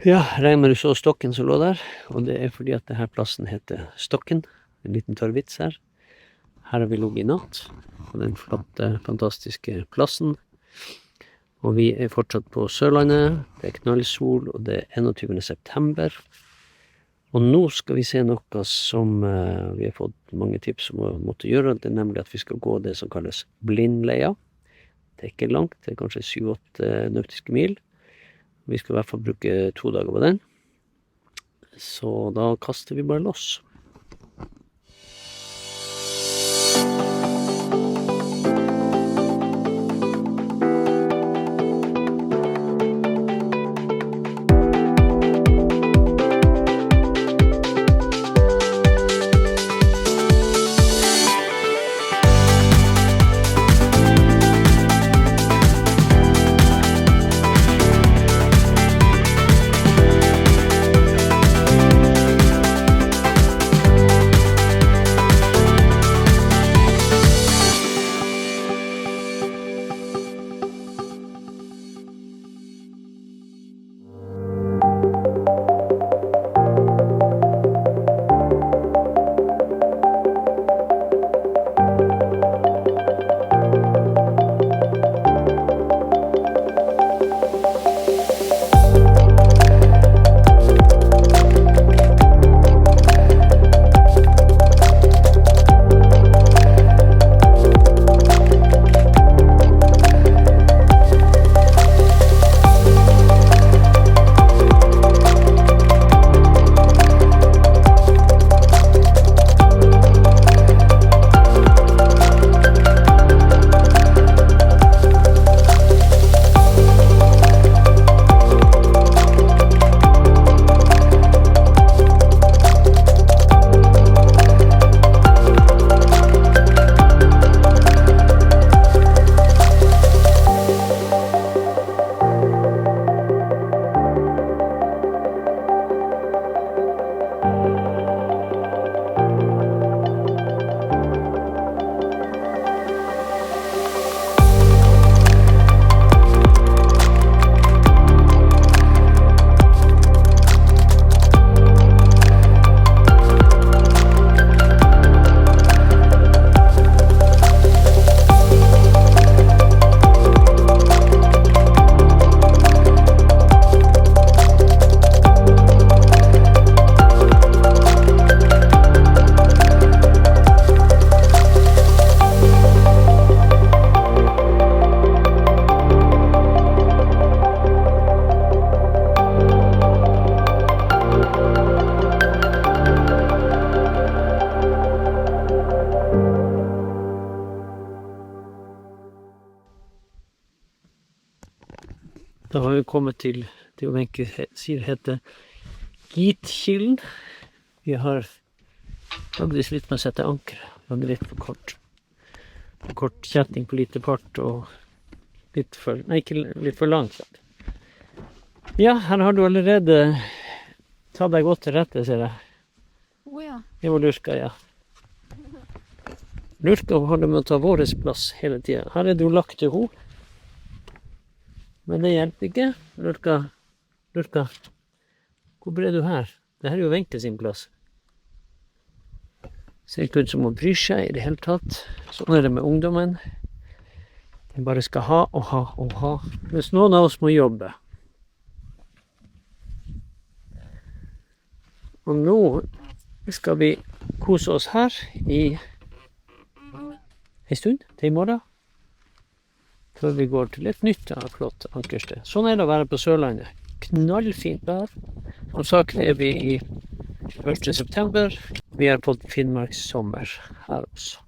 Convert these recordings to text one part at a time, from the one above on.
Ja, regner med du så stokken som lå der, og det fordi at denne plassen heter Stokken. En liten tørr vits her. Her har vi ligget i natt, på den flotte, fantastiske plassen. Og vi fortsatt på Sørlandet, det knallsol, og det 21. september. Og nå skal vi se noe som vi har fått mange tips om å måtte gjøre, det nemlig at vi skal gå det som kalles Blindleia. Det ikke langt, det kanskje 7-8 nautiske mil. Vi skal i hvert fall bruke 2 dager på den. Så da kaster vi bare loss. Da har vi kommet til det Wenche sier heter Gitkilden. Vi har lagdes litt med å sette anker. Lagde litt for kort kjetting på lite part og ikke litt for langt. Ja, her har du allerede tatt deg godt til rette, ser jeg. Ja. Det var Lurka, ja. Lurka har det med å ta våres plass hele tiden. Her er du lagt til ho. Men det hjelper ikke. Lurka, hvor ble du her? Det her er jo Wenche sin plass. Ser ikke ut som å bry seg i det hele tatt. Sånn er det med ungdommen. De bare skal ha og ha og ha. Mens noen av oss må jobbe. Og nå skal vi kose oss her i en stund, til i morgen. Før vi går til et nytt flott ankersted. Sånn er det å være på Sørlandet. Knallfint vær. Som sagt er vi i 1. september. Vi har fått Finnmarks sommer her også.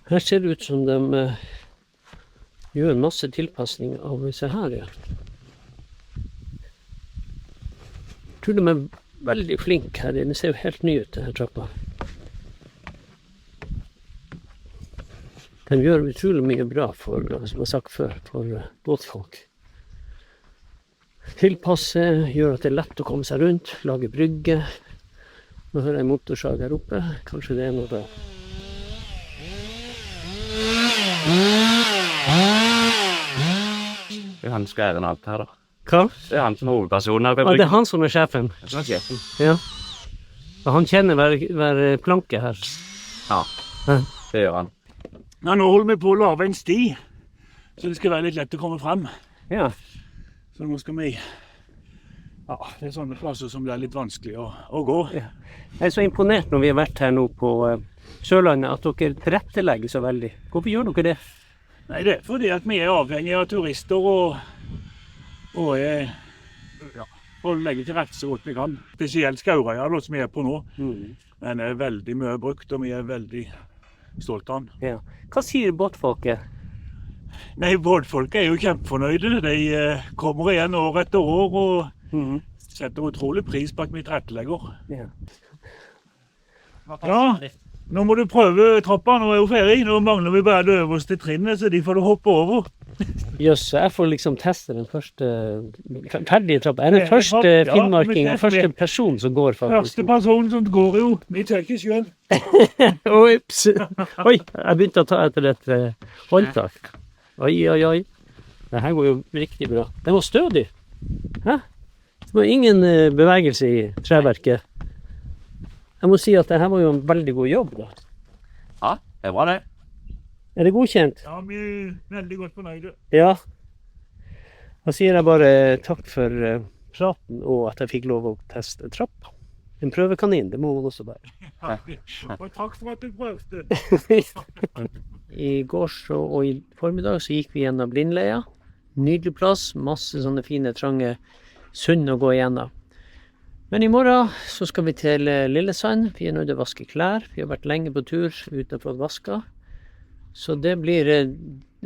Her ser det ut som de gjør masse tilpassning av disse her, ja. Jeg tror de veldig flinke her. Den ser jo helt ny ut, denne trappa. De gjør utrolig mye bra for, som jeg har sagt før, for båtfolk. Tilpasse, gjør at det lett å komme seg rundt, lage brygge. Nå hører jeg motorsag her oppe. Kanskje det noe bra. Det han skrevet alt her da. Hva? Det han som hovedperson her. Det han som sjefen? Det sjefen. Ja. Og han kjenner hver planke her. Ja, det gjør han. Ja, nå holder vi på å lage en sti, så det skal være litt lett å komme frem. Ja. Så nå skal vi... Ja, det sånne plasser som det litt vanskelig å gå. Ja. Jeg så imponert når vi har vært her nå på Sørlandet, at dere tilrettelegger så veldig. Hvorfor gjør dere det? Nei, det fordi at vi avhengige av turister og legge til rette så godt vi kan. Spesielt Skaurøya, som vi på nå. Den veldig mye brukt, og vi veldig stolt av den. Ja. Hva sier båtfolket? Nei, båtfolket jo kjempefornøyde. De kommer igjen år etter år og setter utrolig pris på at vi tilrettelegger. Ja. Ja, nå må du prøve trappa, nå jo ferie. Nå mangler vi bare det øverste trinnet, så de får du hoppe over. Jøss, jeg får liksom teste den første ferdige trappa. Den første finnmarking, den første person som går faktisk. Første person som går jo, vi tar ikke selv. Ups! Oi, jeg begynte å ta etter et håndtak. Oi. Det her går jo riktig bra. Den var stødig. Hæ? Det var ingen bevegelse i treverket. Jeg må si at det her var jo en veldig god jobb da. Ja, det var det. Er det godkjent? Ja, vi veldig godt fornøyde. Ja. Da sier jeg bare takk for praten og at jeg fikk lov å teste trapp. En prøvekanin, det må man også være. Ja, og takk for at du prøvde. I går og i formiddag så gikk vi gjennom Blindleia. Nydelig plass, masse sånne fine, trange sund å gå igjennom. Men i morgen så skal vi til Lillesand. Vi nødt til å vaske klær. Vi har vært lenge på tur uten å få vaska. Så det blir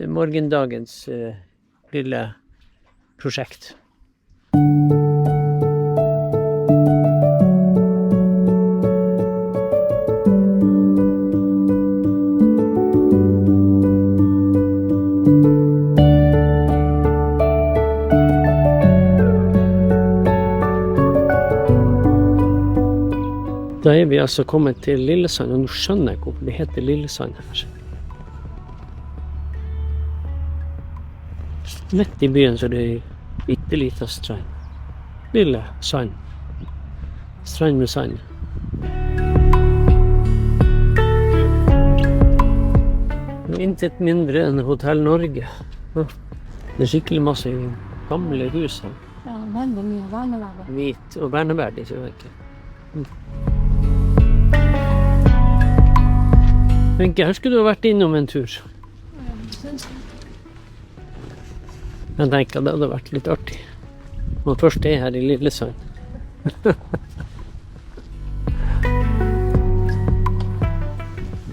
morgendagens lille prosjekt. Da vi altså kommet til Lillesand, og nå skjønner jeg hvorfor det heter Lillesand her. Midt i byen så er det en bitteliten strand. Lille sand. Strand med sand. Intet mindre enn Hotell Norge. Det er skikkelig masse gamle hus her. Ja, veldig mye verneverdig. Hvit og verneverdig, så vet jeg. Wenche, her skulle du ha vært innom en tur. Jeg tenker at det hadde vært litt artig. Når først er her i Lillesand.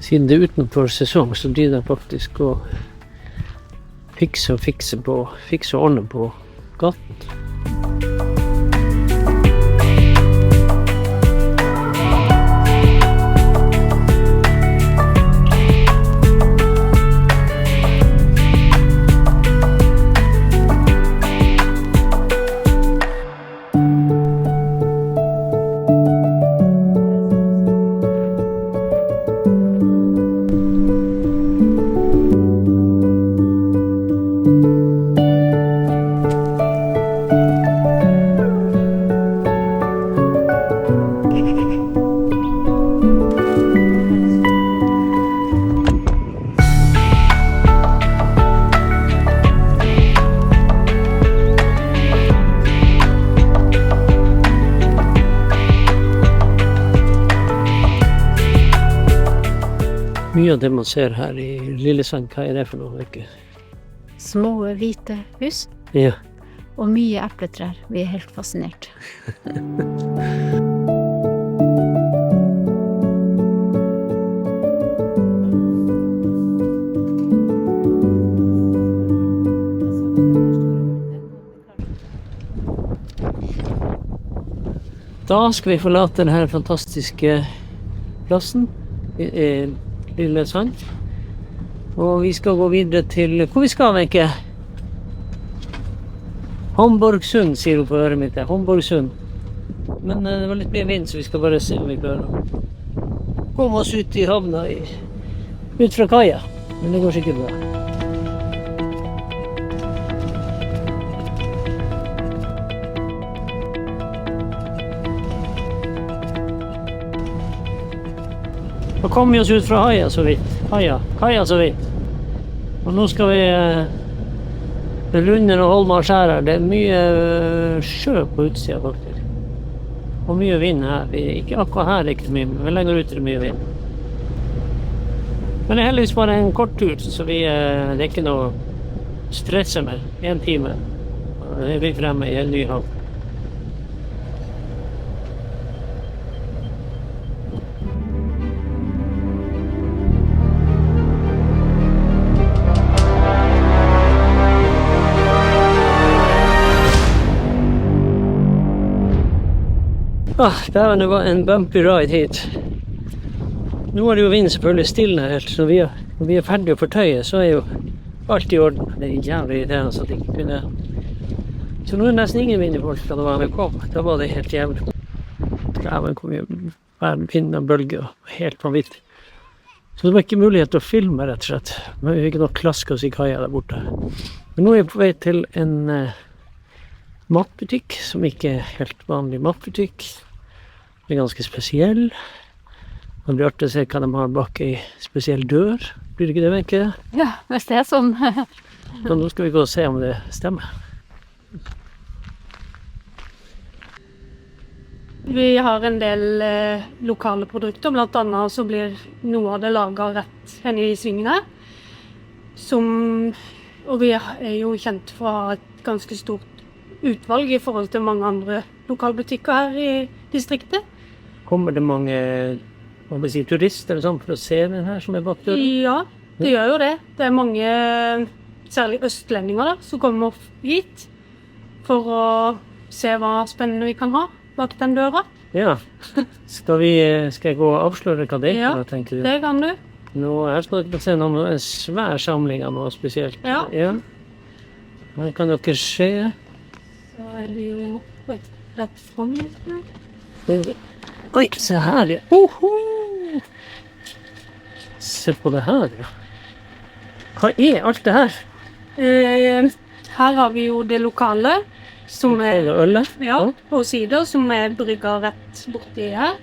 Siden det er utenfor sesong, så blir det faktisk å fikse og ordne på gaten. Mye av det man ser her i Lillesand, hva er det for noe? Ikke? Små hvite hus Ja. og mye epletrær. Vi er helt fascinert. Da skal vi forlate denne fantastiske plassen, Lille Sand. Og vi skal gå videre til, hvor vi skal, Wenche? Hamburgsund, sier hun på øret mitt. Hamburgsund. Men det var litt mer vind, så vi skal bare se om vi klarer å komme oss ut i havna ut fra kaia. Men det går sikkert bra. Da kom vi oss ut fra kaia så vidt. Kaia så vidt. Og nå skal vi Lunden og Holmar skjær her. Det er mye sjø på utsida faktisk. Og mye vind her. Ikke akkurat her er det ikke mye, men lenger ut er det mye vind. Men det er heldigvis bare en kort tur, så det er ikke noe stresse med. 1 time. Da er vi fremme i en ny havn. Det var en bumpy ride hit. Nå er det jo vind selvfølgelig stille helt, så når vi er ferdige å fortøye, så er jo alt i orden. Det er jævlig irriterende så at jeg ikke kunne... Så nå er det nesten ingen vind i folk da det var med kom. Da var det helt jævlig. Dæven kom jo vind og bølge og helt vanvittig. Så det var ikke mulighet til å filme rett og slett. Men vi fikk nok klaske oss i kaia der borte. Men nå er jeg på vei til en matbutikk, som ikke er helt vanlig matbutikk. Den er ganske spesiell. Det blir artig å se hva de har bak en spesiell dør. Blir det ikke det, Wenche? Ja, hvis det er sånn. Så nå skal vi gå og se om det stemmer. Vi har en del lokale produkter, blant annet så blir noe av det laget rett henne i svingene. Og vi er jo kjent for å ha et ganske stort utvalg i forhold til mange andre lokalbutikker her i distriktet. Kommer det mange turister eller sånn for å se den her som er bak døren? Ja, det gjør jo det. Det er mange, særlig østlendinger da, som kommer hit for å se hva spennende vi kan ha bak den døra. Ja. Skal jeg gå og avsløre hva det er? Ja, tenker du? det kan du. Nå her skal dere se en svær samling av noe spesielt. Ja. Her kan dere se. Så er det jo rett frem. Oi, se her, ja. Se på det her, ja. Hva er alt det her? Her har vi jo det lokale, som Er er det ølet? på sider, som er brygget rett borti her.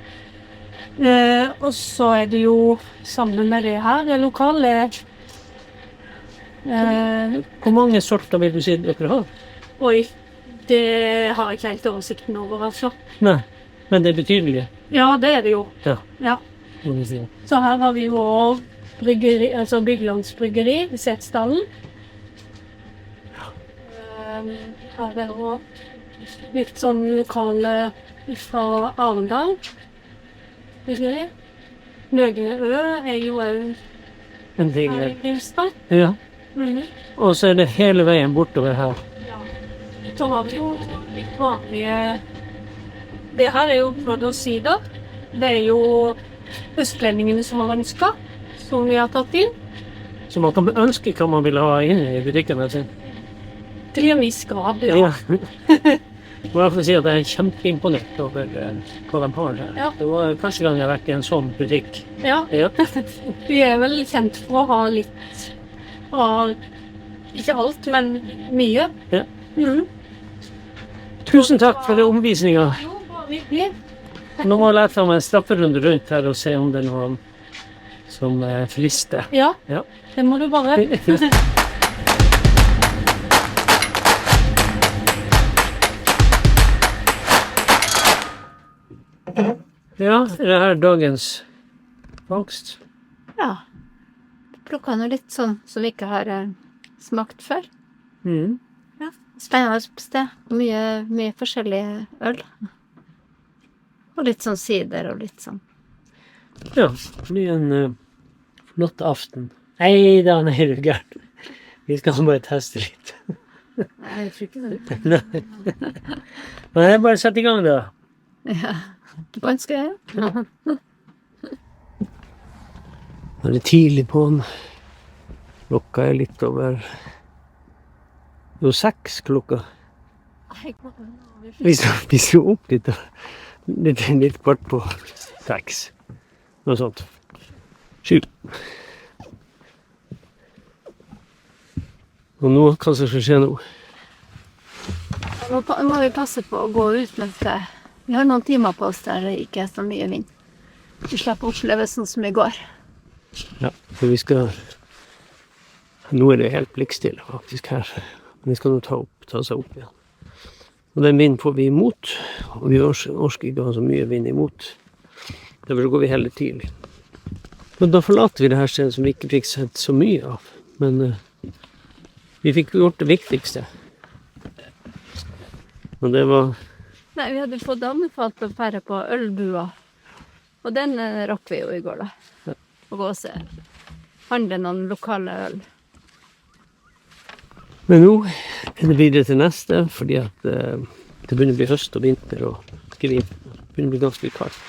Og så er det jo sammen med det her, det lokale. Hvor mange sorter vil du si dere har? Oi, det har jeg ikke helt oversikten over, altså. Nei, men det er betydelig. Ja, det er det jo. Ja. Ja. Må vi si. Så her har vi jo bryggeri, altså Byglands bryggeri i Setesdalen. Her er det jo litt sånn lokale fra Arendal bryggeri. Nøgne Ø er jo En ting her i er. Grimstad. Ja. Og så er det hele veien bortover her. Så har vi jo litt vanlige... Det her er jo brød og sider. Det er jo østlendingene som har ønsket, som vi har tatt inn. Så man kan ønske hva man vil ha inne i butikkene sin. Til en viss grad, ja. Må jeg få si at jeg er kjempeimponert over hva de har her. Ja. Det var første gang jeg har vært i en sånn butikk. Ja. Ja. Vi er vel kjent for å ha litt av, ikke alt, men mye. Ja. Mhm. Tusen takk for den omvisningen. Jo, bare virkelig. Nå må jeg lete om en strafferunde rundt her og se om det er noen som frister. Ja, Ja. det må du bare. Ja, er det her dagens fangst? Ja. Plukket noe litt sånn som vi ikke har smakt før. Mhm. Ja. Spennende sted. Mye forskjellige øl. Og litt sånn sider og litt sånn. Ja, det blir en flott aften. Nei da, nei, du er gæren. Vi skal bare teste litt. Nei, jeg tror ikke det. Nei. Men jeg bare sett i gang da. Ja. Ganske, ja. Nå er det tidlig på den. Klokka er litt over... Jo, 6 klokka. Vi skal opp litt, litt kvart på 6. Noe sånt. 7. Og nå, hva som skal skje nå? Nå må vi passe på å gå ut mens vi har noen timer på oss der det ikke er så mye vind. Vi slipper å oppleve sånn som i går. Ja, for vi skal... Nå er det helt blikkstille faktisk her. Men vi skal nå ta seg opp igjen. Og den vinden får vi imot, og vi orsker ikke å ha så mye vind imot. Derfor går vi heller tidlig. Og da forlater vi det her stedet som vi ikke fikk sett så mye av. Men vi fikk gjort det viktigste. Og det var... Nei, vi hadde fått anbefalt å fære på ølbua. Og den rakk vi jo i går da. Ja. Og gå og se. Handle noen lokale øl. Men nå er det videre til neste, fordi at det begynner å bli høst og vinter og skrin. Det begynner å bli ganske kaldt.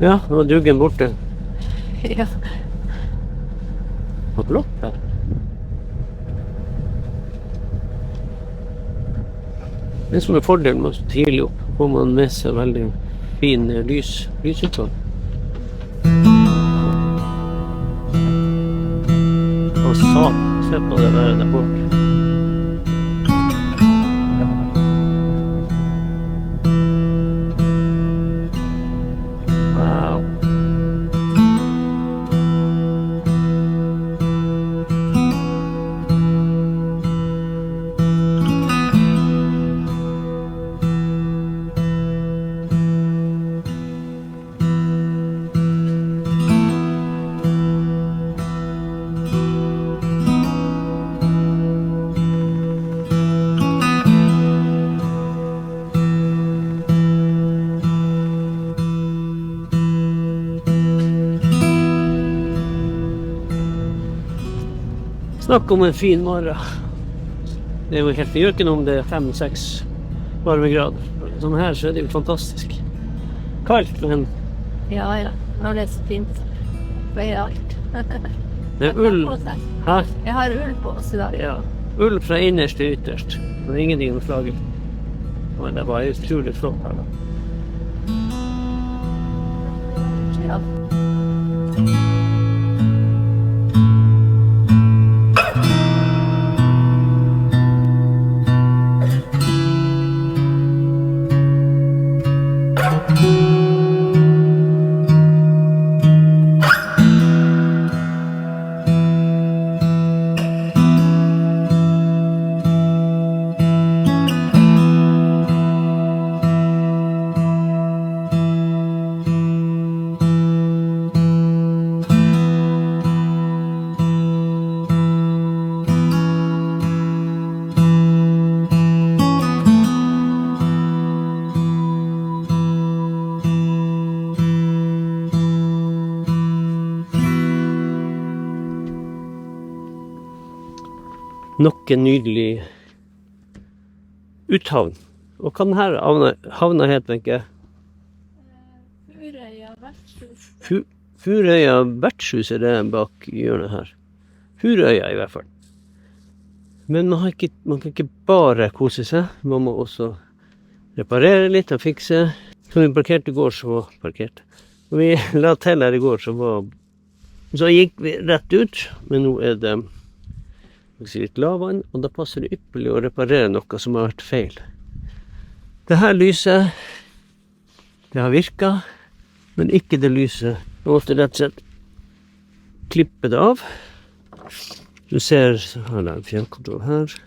Ja, nå var duggen borte. Ja. Og blått her. Det som er fordelen med å stå tidlig opp, får man med seg veldig fin lysutvalg. Og så, se på det der borte. Wow. Snakk om en fin morgen. Det er jo helt, det gjør ikke noe om det er 5-6 varmegrader. Sånn her så er det jo fantastisk. Kaldt, men... Ja, ja. Når det er så fint. Veier alt. Det er ull. Hæ? Jeg har ull på oss i dag. Ja. Ull fra innerst til ytterst. Det er ingenting å flagge. Men det var utrolig flott her da. Ja. Nok en nydelig uthavn. Og hva den her havna het, Wenche? Furøya vertshus. Furøya vertshus er det bak hjørnet her. Furøya i hvert fall. Men man kan ikke bare kose seg. Man må også reparere litt og fikse. Så vi parkerte i går, så parkerte. Og vi la til her i går, så gikk vi rett ut. Men nå er det litt lavvann, og da passer det ypperlig å reparere noe som har vært feil. Det her lyset, det har virket, men ikke det lyset. Nå måtte rett og slett klippe det av. Du ser, her er en fjernkontroll her.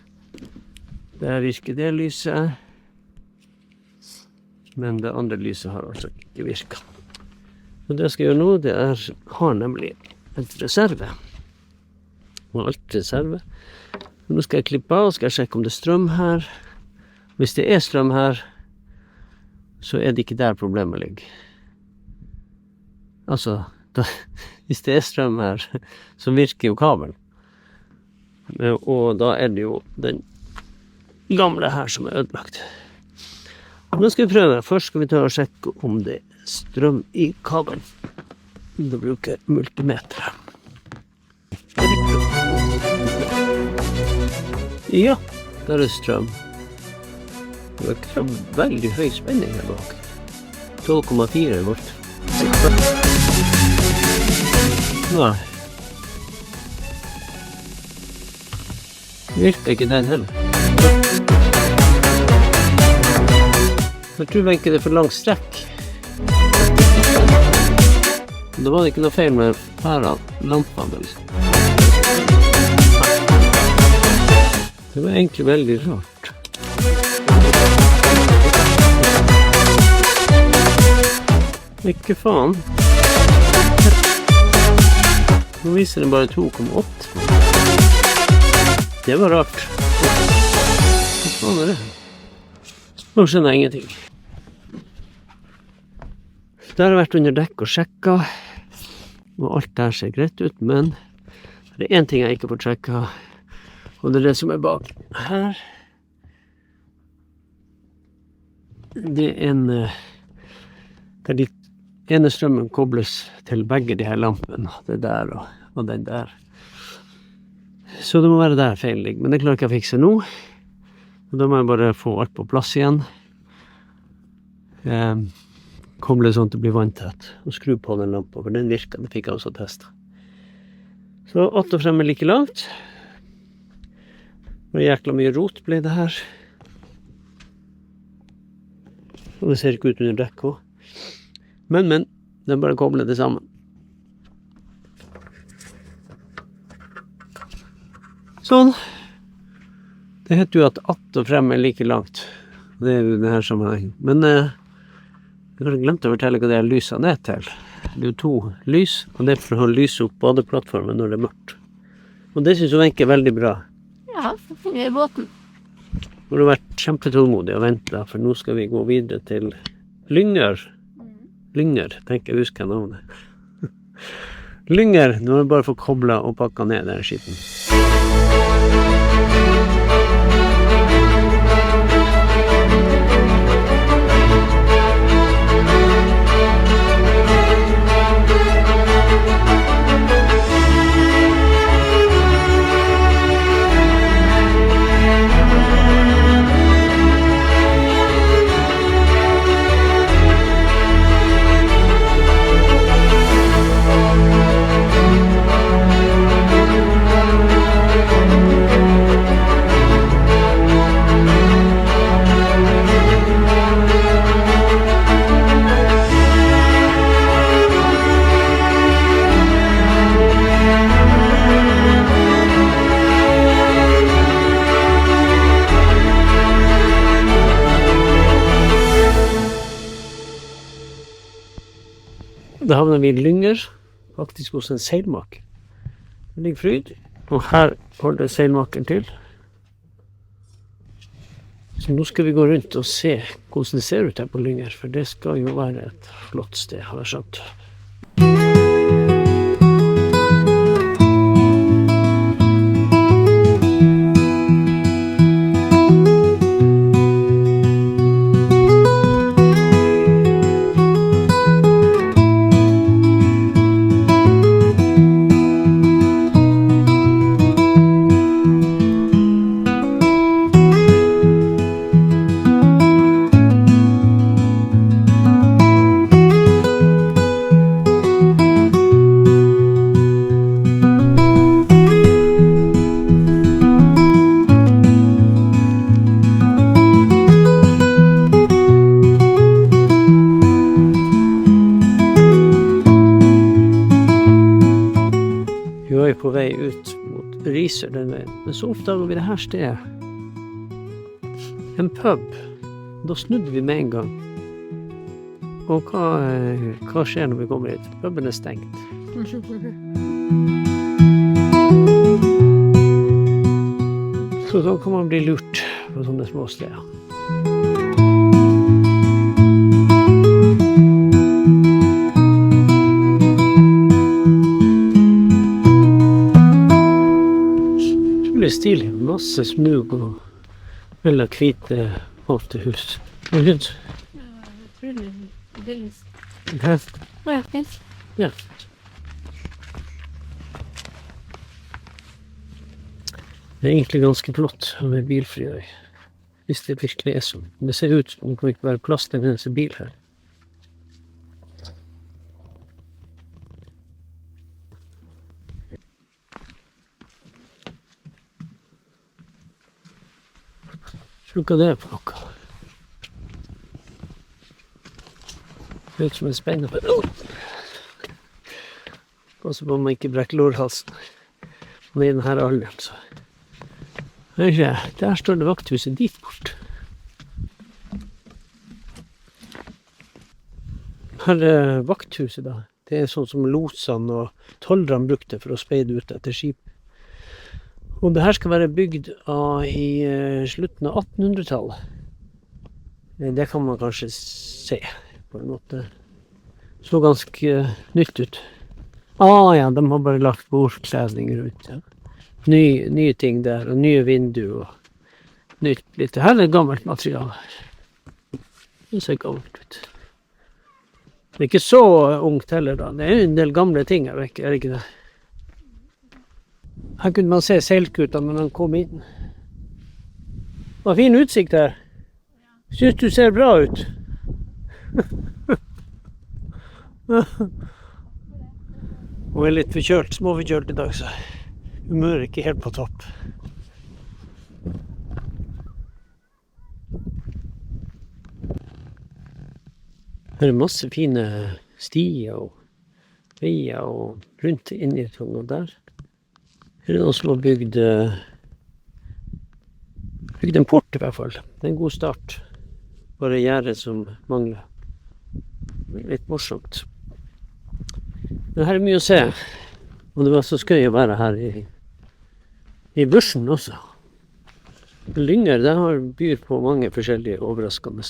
Der virker det lyset. Men det andre lyset har altså ikke virket. Og det jeg skal gjøre nå, det har nemlig et reserve. Og alt reserve. Nå skal jeg klippe av, skal jeg sjekke om det er strøm her. Hvis det er strøm her, så er det ikke der problemet ligger. Altså, hvis det er strøm her, så virker jo kabelen. Og da er det jo den gamle her som er ødelagt. Nå skal vi prøve. Først skal vi ta og sjekke om det er strøm i kabelen. Da bruker jeg multimeter. Ja, der er strøm. Det er ikke så veldig høy spenning her bak. 12,4 volt. Nei. Virker ikke den heller. Jeg tror ikke det er for lang strekk. Da var det ikke noe feil med pærene, lampene. Det var egentlig veldig rart. Ikke faen. Nå viser den bare 2,8. Det var rart. Hva faen er det? Nå skjønner jeg ingenting. Der har jeg vært under dekk og sjekket, og alt der ser greit ut, men det er en ting jeg ikke får sjekket, og det er det som er bak her. Det er en, der de ene strømmen kobles til begge de her lampene, det der og den der. Så det må være der feil ligger, men det klarer ikke jeg å fikse nå. Og da må jeg bare få alt på plass igjen. Koble sånn at det blir vanntett, og skru på den lampen, for den virker, det fikk jeg også testet. Så 8 og frem er like langt. Og jækla mye rot ble det her. Og det ser ikke ut under dekk også. Men, det er bare å koble det sammen. Sånn. Det heter jo at 8 og frem er like langt. Det er jo det her sammenhengen. Men jeg har glemt å fortelle hva det er lyset ned til. Det er jo 2 lys, og det er for å lyse opp badeplattformen når det er mørkt. Og det synes jeg egentlig er veldig bra. Ja, så finner vi båten. Nå har du vært kjempetålmodig og ventet, for nå skal vi gå videre til Lyngør. Lyngør, tenker jeg husker navnet. Lyngør, nå har jeg bare fått koblet og pakket ned den skitten. Da havner vi i Lyngør, faktisk hos en seilmaker. Det ligger Fryd, og her holder seilmakeren til. Så nå skal vi gå rundt og se hvordan det ser ut her på Lyngør, for det skal jo være et flott sted, har jeg skjønt. Vi er på vei ut mot Risør den veien, men så oppdager vi det her stedet. En pub. Da snudde vi med en gang. Og hva skjer når vi kommer hit? Puben er stengt. Så da kan man bli lurt på sånne små steder. Stilig, masse smug og veldig hvite malte hus. Hva syns Det Hæ? er fint. Ja. Det er egentlig ganske flott med bilfri øy. Hvis det virkelig er sånn. Det ser ut som det kan ikke være plass til en eneste bil her. Tror hva det er for noe. Det er ut som en spennende. Pass på man ikke brekker lårhalsen. Og i denne alderen, så. Vet ikke, der står det vakthuset dit bort. Her er vakthuset da. Det er sånn som losene og tollerne brukte for å speide ut etter skip. Og det her skal være bygd i slutten av 1800-tallet. Det kan man kanskje se på en måte. Så ganske nytt ut. Ja, de har bare lagt bordkledning rundt, ja. Nye ting der, og nye vinduer, og nytt litt. Her er gammelt materiale. Det ser gammelt ut. Det er ikke så ungt heller da. Det er en del gamle ting her, er det ikke det? Her kunne man se seilkuta når man kom inn. Det var fin utsikt her. Synes du ser bra ut? Hun er litt småforkjølt i dag, så humøret er ikke helt på topp. Her er masse fine stier og veier og rundt inn i tunga der. Her er det noen som har bygd en port i hvert fall. Det er en god start. Bare gjerdet som mangler. Litt morsomt. Men her er mye å se. Og det var så skøy å være her i børsen også. Lynger, det byr på mange forskjellige overraskende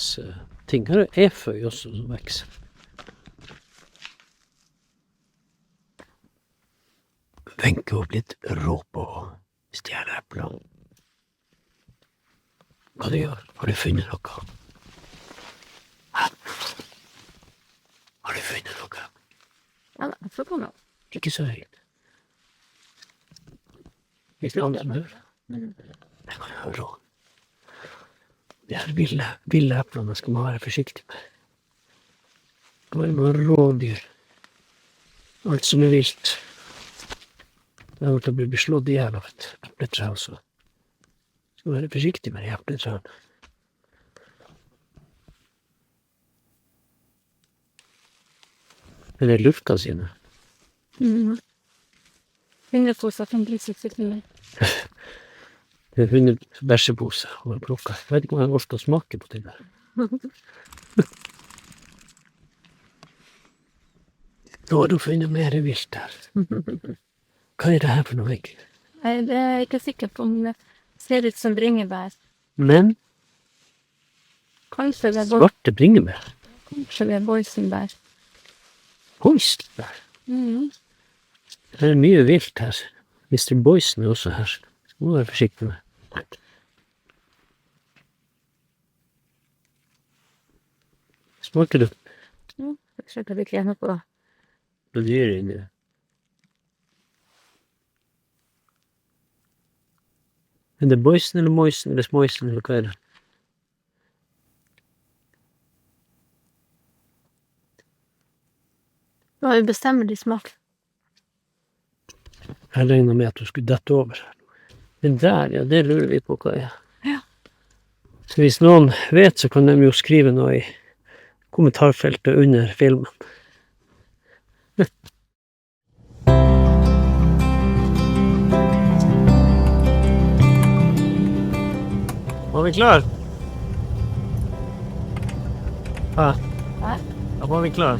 ting. Her er eføy også som vekser. Wenche har blitt rå på stjerneepler. Hva du gjør? Har du funnet noe? Hæ? Har du funnet noe? Ja, jeg får komme. Ikke så høyt. Ikke andre som hører. Det kan jeg høre også. De her ville eplene skal man være forsiktig med. Det må være rådyr. Alt som er vilt. Det har vært å bli slått i hjel av et epletre også. Skal være forsiktig med de epletrene. Men det er lurka sine. Hundeposer som blir sikkert. Det er hundebæsjeposer og jeg plukker. Jeg vet ikke om jeg orker å smake på det der. Nå har du funnet mer vilt her. Hva er det her for noe, ikke? Nei, det er jeg ikke sikker på om det ser ut som bringebær. Men Kanskje det er svarte bringebær. Kanskje det er boysenbær. Boysenbær. Det er mye vilt her. Mr. Boysen er også her. Skal må være forsiktig med. Smaker du? Ja, jeg skjønner ikke gjerne på det. Det er dyr inni det. Er det boysen eller moisen eller smoisen eller hva er det? Det var ubestemmelig smak. Jeg regner med at du skulle dette over. Den der, ja, det lurer vi på hva er. Ja. Så hvis noen vet, så kan de jo skrive noe i kommentarfeltet under filmen. Var vi klar? Ja. Ja, var vi klar?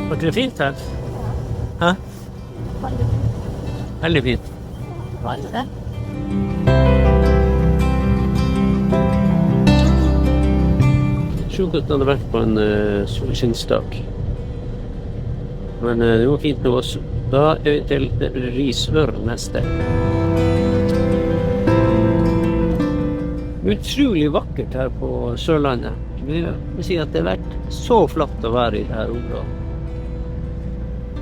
Var ikke det fint her? Hæ? Veldig fint. Veldig. Sjukt at det hadde vært på en solskinnsdag. Men det var fint med oss. Da vi til Risør neste. Utrolig vakkert her på Sørlandet. Vi vil si at det har vært så flott å være i dette området.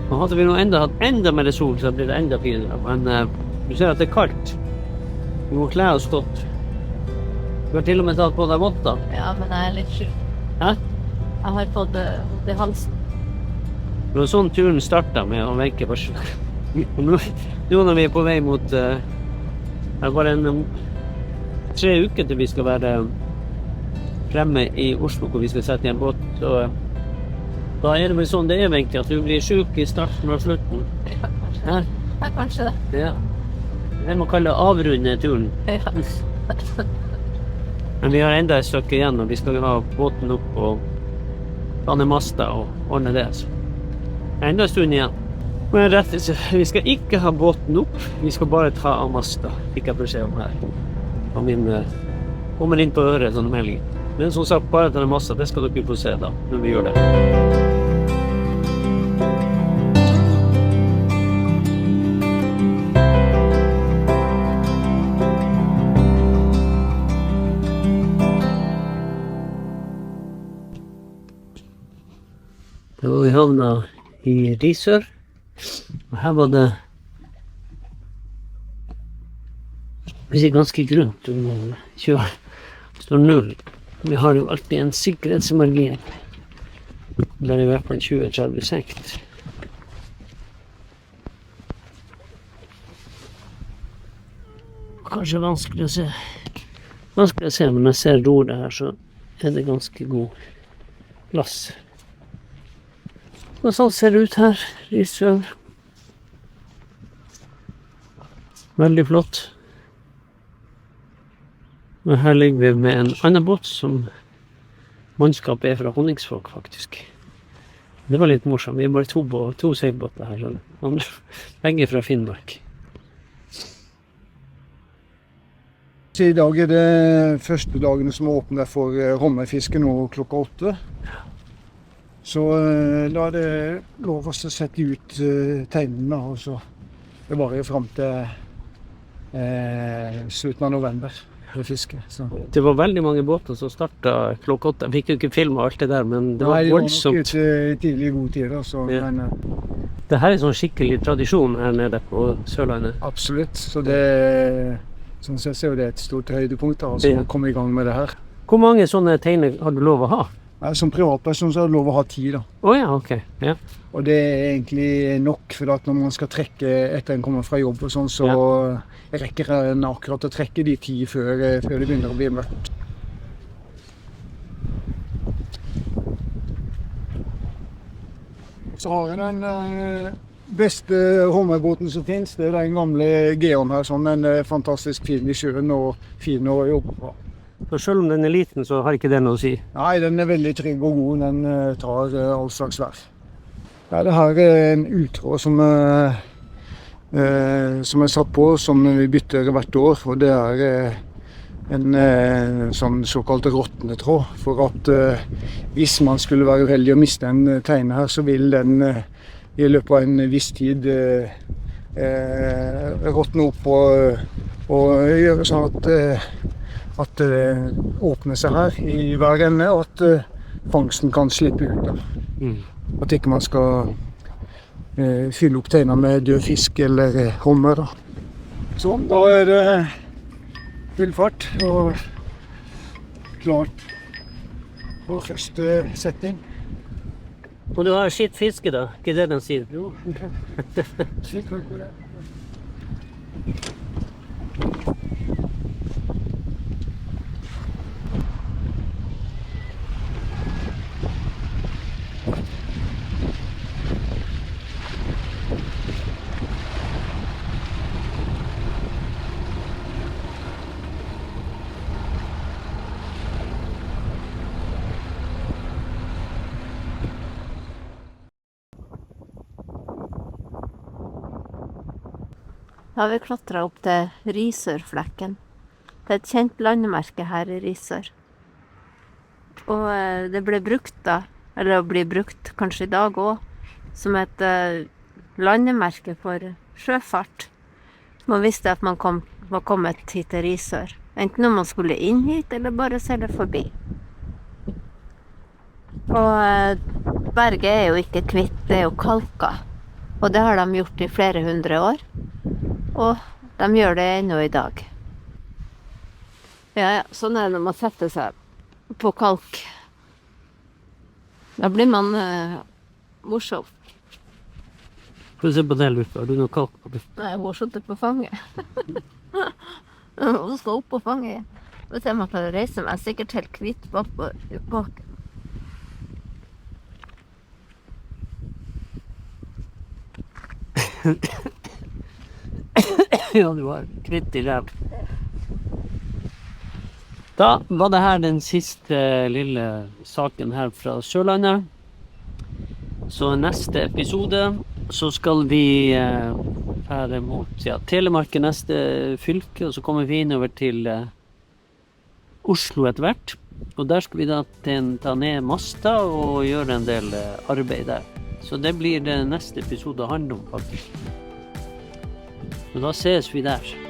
Og hadde vi nå hatt enda mer sol, så blir det enda finere. Men du ser at det kaldt. Vi må klæde oss godt. Du har til og med tatt på deg votter. Ja, men jeg litt syk. Hæ? Jeg har fått det i halsen. Det var sånn turen startet med å venke først. Nå når vi på vei mot det er bare 3 uker til vi skal være fremme i Oslo, hvor vi skal sette i en båt. Så da det vel sånn det egentlig, at du blir syk i starten og slutten. Ja, kanskje det. Ja. Det må kalle avrunde turen. Ja. Men vi har enda et stykke igjen, og vi skal ha båten opp og danne masta og ordne det. Så. Enda en stund igjen. Men rettelse, vi skal ikke ha båten opp, vi skal bare ta av masta. Fikk jeg beskjed om her. Og min kommer inn på øret sånn melding. Men som sagt, bare ta av masta, det skal dere få se da, når vi gjør det. Da var vi havna i Risør, og her var det ganske grunt å kjøre. Det står 0. Vi har jo alltid en sikkerhetsmargin. Der er i hvert fall 20-30 sekt. Kanskje vanskelig å se. Vanskelig å se, men når jeg ser roret her, så er det ganske god plass. Og sånn ser det ut her, Risør. Veldig flott. Og her ligger vi med en annen båt som mannskapet er fra Honningsvåg, faktisk. Det var litt morsomt. Vi er bare to seilbåter her. Begge fra Finnmark. I dag er det første dagene som åpner for rommefiske nå klokka 8. Så da er det lov å sette ut tegnene, og så det varer frem til slutten av november for fiske. Så. Det var veldig mange båter som startet klokka 8. Jeg fikk jo ikke filmet alt det der, men det var voldsomt. Nei, det var nok et tidlig god tid. Altså, ja. Men, det her er sånn skikkelig tradisjon her nede på Sørlandet. Absolutt. Så det, sånn sett er det et stort høydepunkt altså, å komme i gang med det her. Hvor mange sånne tegner har du lov å ha? Som privatperson så er det lov å ha 10 da. Ja, ok. Ja. Og det er egentlig nok, for at når man skal trekke etter en kommer fra jobb og sånn, så rekker en akkurat å trekke de 10 før det begynner å bli mørkt. Så har jeg den beste rommebåten som finnes, det er den gamle Geon her, sånn en fantastisk fin i sjøen og fin å jobbe på. Så selv om den er liten, så har ikke det noe å si? Nei, den er veldig trygg og god. Den tar all slags vær. Ja, det her er en utråd som er satt på, som vi bytter hvert år. Og det er en sånn såkalt råtnetråd. For at hvis man skulle være uheldig å miste en teine her, så vil den i løpet av en viss tid råtne opp og gjøre sånn at det åpner seg her i hver ende, og at fangsten kan slippe ut. At ikke man skal fylle opp teina med død fisk eller hummer. Sånn, da er det full fart og klart for første setting. Og du har skitt fiske da, ikke det den sier? Jo. Slik klart på det. Da har vi klatret opp til Risørflekken. Det er et kjent landemerke her i Risør. Og det ble brukt da, eller det blir brukt kanskje i dag også, som et landemerke for sjøfart. Man visste at man var kommet hit til Risør. Enten om man skulle inn hit, eller bare seile forbi. Og berget er jo ikke kvitt, det er jo kalka. Og det har de gjort i flere 100 år. Og de gjør det ennå i dag. Ja, sånn er det når man setter seg på kalk. Da blir man morsom. Få se på det, Luffe. Har du noe kalk på Luffe? Nei, hun har sittet på fanget. Hun skal opp på fanget. Og se om man kan reise meg sikkert helt hvitt bak. Ja, du var kvitt i ræv. Da var det her den siste lille saken her fra Sørlandet. Så neste episode så skal vi fære mot Telemark i neste fylke, og så kommer vi innover til Oslo etter hvert. Og der skal vi da ta ned masta og gjøre en del arbeid der. Så det blir det neste episode handler om faktisk. Så da ses vi der.